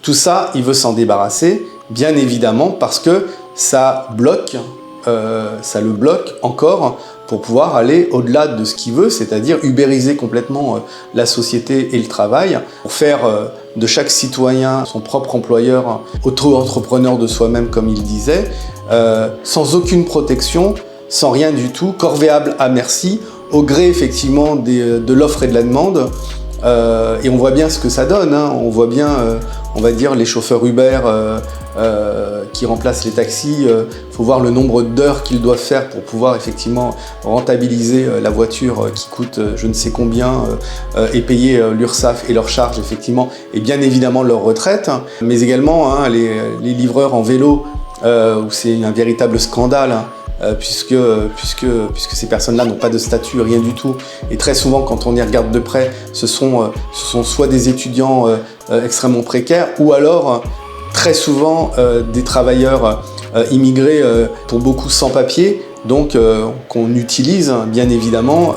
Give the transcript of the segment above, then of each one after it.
Tout ça, il veut s'en débarrasser, bien évidemment, parce que ça bloque, ça le bloque encore pour pouvoir aller au-delà de ce qu'il veut, c'est-à-dire ubériser complètement la société et le travail, pour faire de chaque citoyen son propre employeur, auto-entrepreneur de soi-même, comme il disait, sans aucune protection, sans rien du tout, corvéable à merci, au gré effectivement de l'offre et de la demande. Et on voit bien ce que ça donne, hein. On voit bien, on va dire, les chauffeurs Uber qui remplacent les taxis. Faut voir le nombre d'heures qu'ils doivent faire pour pouvoir effectivement rentabiliser la voiture qui coûte je ne sais combien et payer l'URSSAF et leurs charges effectivement, et bien évidemment leur retraite, mais également hein, les livreurs en vélo où c'est un véritable scandale. Hein. Puisque ces personnes-là n'ont pas de statut, rien du tout. Et très souvent, quand on y regarde de près, ce sont soit des étudiants extrêmement précaires, ou alors très souvent des travailleurs immigrés, pour beaucoup sans papier, donc qu'on utilise bien évidemment,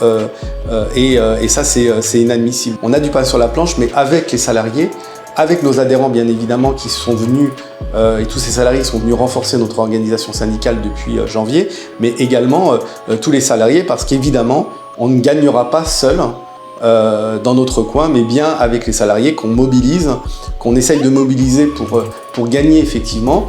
et ça c'est inadmissible. On a du pain sur la planche, mais avec les salariés, avec nos adhérents bien évidemment qui sont venus, et tous ces salariés sont venus renforcer notre organisation syndicale depuis janvier, mais également tous les salariés, parce qu'évidemment on ne gagnera pas seul dans notre coin, mais bien avec les salariés qu'on mobilise, qu'on essaye de mobiliser pour gagner effectivement,